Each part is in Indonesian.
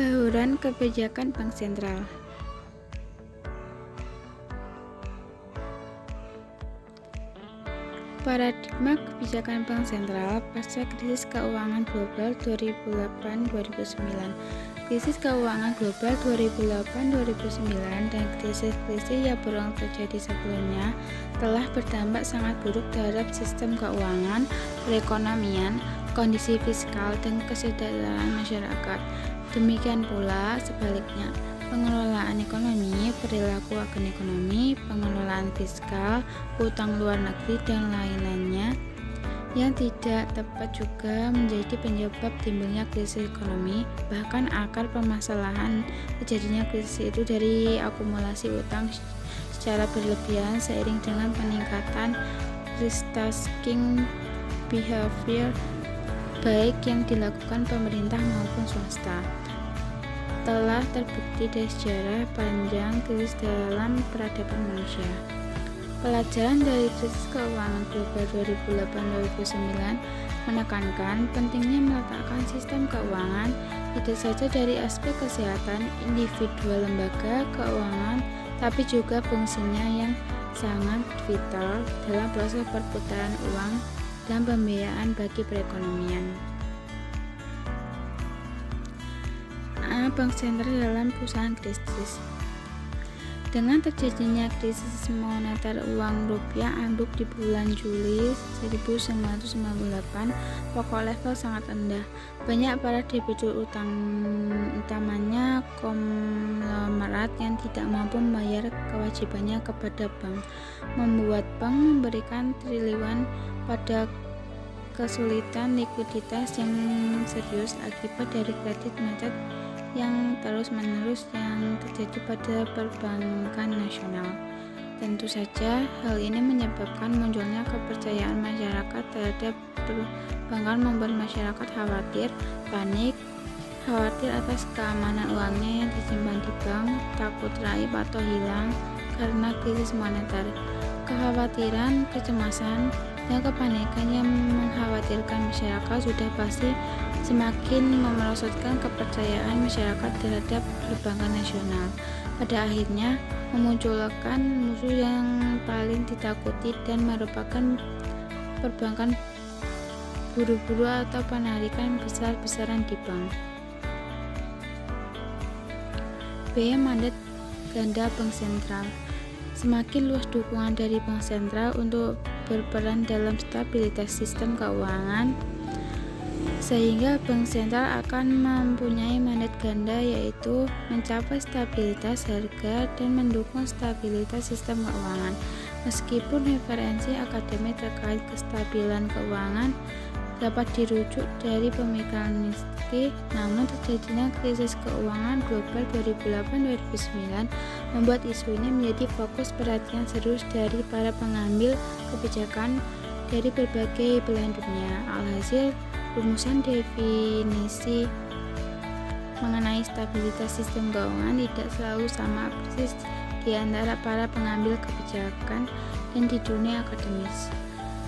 Bauran kebijakan bank sentral. Paradigma kebijakan bank sentral pasca krisis keuangan global 2008-2009. Krisis keuangan global 2008-2009 dan krisis-krisis yang berulang terjadi sebelumnya telah berdampak sangat buruk terhadap sistem keuangan, perekonomian, kondisi fiskal, dan kesejahteraan masyarakat. Demikian pula sebaliknya, pengelolaan ekonomi, perilaku agen ekonomi, pengelolaan fiskal, utang luar negeri, dan lain-lainnya yang tidak tepat juga menjadi penyebab timbulnya krisis ekonomi. Bahkan akar permasalahan terjadinya krisis itu dari akumulasi utang secara berlebihan seiring dengan peningkatan risk-taking behavior baik yang dilakukan pemerintah maupun swasta. Telah terbukti dari sejarah panjang krisis dalam peradaban manusia. Pelajaran dari krisis keuangan global 2008-2009 menekankan pentingnya meletakkan sistem keuangan tidak saja dari aspek kesehatan individual lembaga keuangan, tapi juga fungsinya yang sangat vital dalam proses perputaran uang dan pembiayaan bagi perekonomian. Bank sentral dalam perusahaan krisis. Dengan terjadinya krisis moneter, uang rupiah ambruk di bulan Juli 1998, pokok level sangat rendah. Banyak para debitur utang, utamanya konglomerat yang tidak mampu membayar kewajibannya kepada bank, membuat bank memberikan triliunan pada kesulitan likuiditas yang serius akibat dari kredit macet yang terus-menerus yang terjadi pada perbankan nasional. Tentu saja hal ini menyebabkan munculnya kepercayaan masyarakat terhadap perbankan, membuat masyarakat khawatir, panik, khawatir atas keamanan uangnya yang disimpan di bank, takut raib atau hilang karena krisis moneter. Kekhawatiran, kecemasan, dan kepanikan yang mengkhawatirkan masyarakat sudah pasti semakin memerosotkan kepercayaan masyarakat terhadap perbankan nasional. Pada akhirnya memunculkan musuh yang paling ditakuti dan merupakan perbankan buru-buru atau penarikan besar-besaran di bank. B. Mandat ganda bank sentral. Semakin luas dukungan dari bank sentral untuk berperan dalam stabilitas sistem keuangan, sehingga bank sentral akan mempunyai mandat ganda, yaitu mencapai stabilitas harga dan mendukung stabilitas sistem keuangan. Meskipun referensi akademik terkait kestabilan keuangan dapat dirujuk dari pemikiran Nitsche, namun terjadinya krisis keuangan global 2008-2009 membuat isu ini menjadi fokus perhatian serius dari para pengambil kebijakan dari berbagai belahan dunia. Alhasil, rumusan definisi mengenai stabilitas sistem keuangan tidak selalu sama persis di antara para pengambil kebijakan dan di dunia akademis.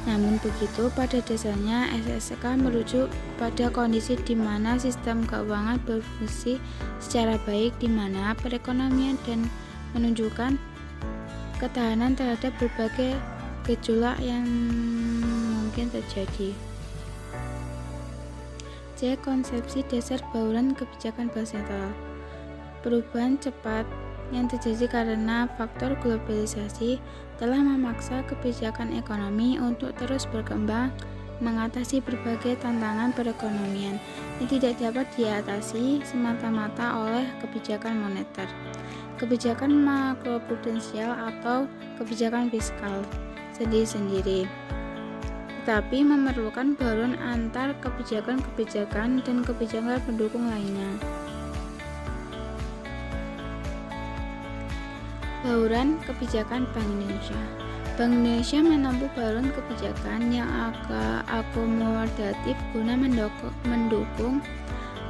Namun begitu, pada dasarnya SSK merujuk pada kondisi di mana sistem keuangan berfungsi secara baik, di mana perekonomian dan menunjukkan ketahanan terhadap berbagai gejolak yang mungkin terjadi. C. Konsepsi dasar bauran kebijakan bank sentral. Perubahan cepat yang terjadi karena faktor globalisasi telah memaksa kebijakan ekonomi untuk terus berkembang, mengatasi berbagai tantangan perekonomian yang tidak dapat diatasi semata-mata oleh kebijakan moneter, kebijakan makroprudensial atau kebijakan fiskal sendiri-sendiri, tetapi memerlukan bauran antar kebijakan-kebijakan dan kebijakan pendukung lainnya. Bauran kebijakan Bank Indonesia. Bank Indonesia menempuh bauran kebijakan yang akomodatif guna mendukung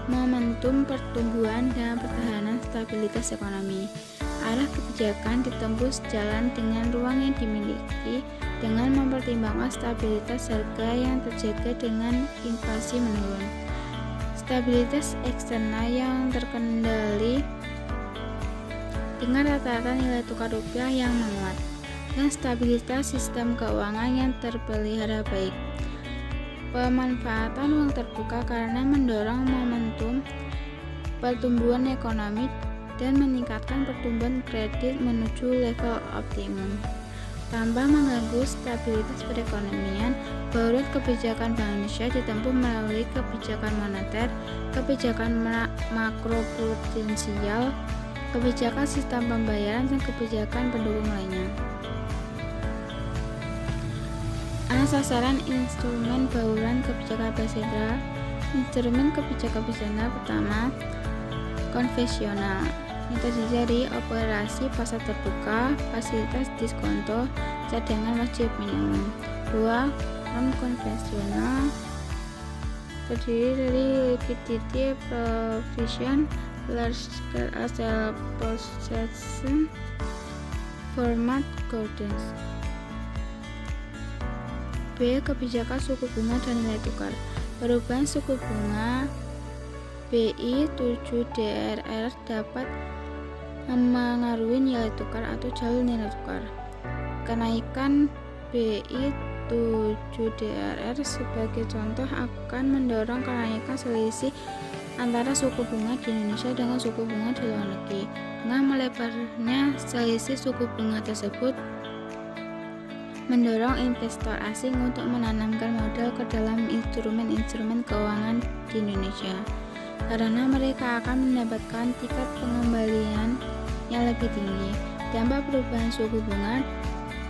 momentum pertumbuhan dan pertahanan stabilitas ekonomi. Arah kebijakan ditempuh sejalan dengan ruang yang dimiliki dengan mempertimbangkan stabilitas harga yang terjaga dengan inflasi menurun. Stabilitas eksternal yang terkendali dengan rata-rata nilai tukar rupiah yang menguat, dan stabilitas sistem keuangan yang terpelihara baik. Pemanfaatan uang terbuka karena mendorong momentum pertumbuhan ekonomi dan meningkatkan pertumbuhan kredit menuju level optimum. Tanpa mengganggu stabilitas perekonomian, bauran kebijakan Bank Indonesia ditempuh melalui kebijakan moneter, kebijakan makroprudensial, kebijakan sistem pembayaran, dan kebijakan pendukung lainnya. Sasaran instrumen bauran kebijakan bank sentral. Instrumen kebijakan bank sentral pertama, konvensional, yang terdiri dari operasi pasar terbuka, fasilitas diskonto, cadangan wajib minimum. 2. Non-konvensional, terdiri dari liquidity provision, large scale asset possession, format guidance. B. Kebijakan suku bunga dan nilai tukar. Perubahan suku bunga BI 7 DRR dapat mengaruhi nilai tukar atau jalur nilai tukar. Kenaikan BI 7 DRR sebagai contoh akan mendorong kenaikan selisih antara suku bunga di Indonesia dengan suku bunga di luar negeri. Dengan melebarnya selisih suku bunga tersebut mendorong investor asing untuk menanamkan modal ke dalam instrumen-instrumen keuangan di Indonesia, karena mereka akan mendapatkan tingkat pengembalian yang lebih tinggi. Dampak perubahan suku bunga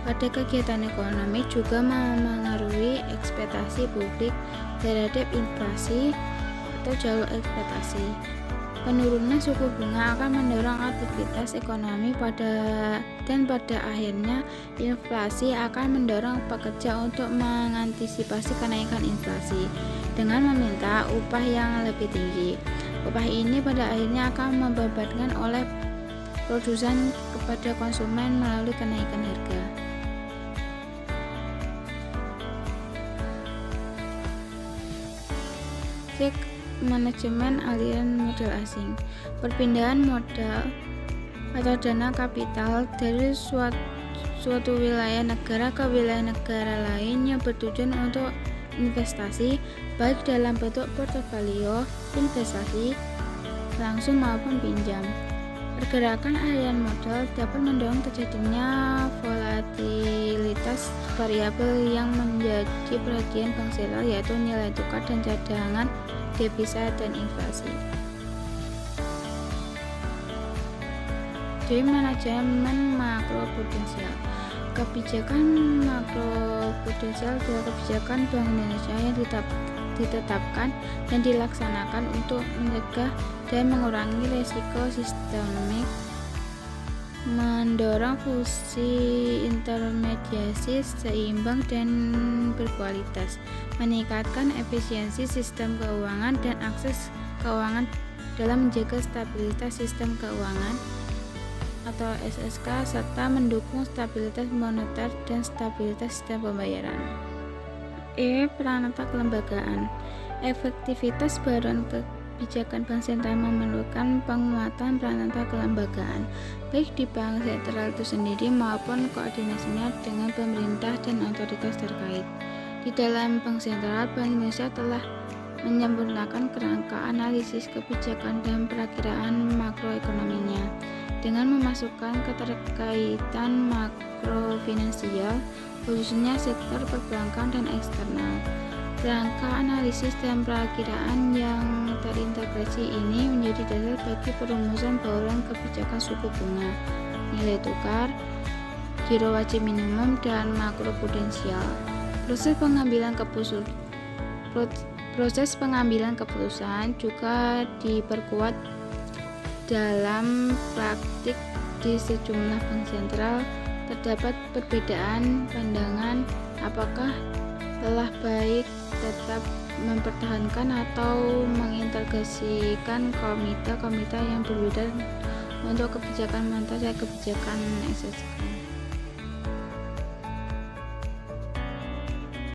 pada kegiatan ekonomi juga memengaruhi ekspektasi publik terhadap inflasi atau jalur ekspektasi. Penurunan suku bunga akan mendorong aktivitas ekonomi dan pada akhirnya inflasi akan mendorong pekerja untuk mengantisipasi kenaikan inflasi dengan meminta upah yang lebih tinggi. Upah ini pada akhirnya akan membebankan oleh produsen kepada konsumen melalui kenaikan harga. Cek manajemen aliran modal asing. Perpindahan modal atau dana kapital dari suatu wilayah negara ke wilayah negara lain yang bertujuan untuk investasi, baik dalam bentuk portofolio investasi langsung maupun pinjam. Pergerakan aliran modal dapat mendorong terjadinya volatilitas variabel yang menjadi perhatian bank sentral, yaitu nilai tukar dan cadangan devisa dan inflasi. D. Manajemen makroprudensial. Kebijakan makroprudensial adalah kebijakan Bank Indonesia yang ditetapkan dan dilaksanakan untuk mencegah dan mengurangi risiko sistemik, mendorong fungsi intermediasi seimbang dan berkualitas, meningkatkan efisiensi sistem keuangan dan akses keuangan dalam menjaga stabilitas sistem keuangan atau SSK, serta mendukung stabilitas moneter dan stabilitas sistem pembayaran. E. Peranata kelembagaan. Efektivitas bauran kebijakan bank sentral memerlukan penguatan peranata kelembagaan, baik di bank sentral itu sendiri maupun koordinasinya dengan pemerintah dan otoritas terkait. Di dalam bank sentral, Bank Indonesia telah menyempurnakan kerangka analisis kebijakan dan perakiraan makroekonominya dengan memasukkan keterkaitan makrofinansial, khususnya sektor perbankan dan eksternal. Kerangka analisis dan perakiraan yang terintegrasi ini menjadi dasar bagi perumusan bauran kebijakan suku bunga, nilai tukar, giro wajib minimum, dan makroprudensial. Proses pengambilan keputusan juga diperkuat dalam praktik di sejumlah bank sentral. Terdapat perbedaan pandangan apakah telah baik tetap mempertahankan atau mengintegrasikan komite yang berbeda untuk kebijakan moneter dan kebijakan SSK.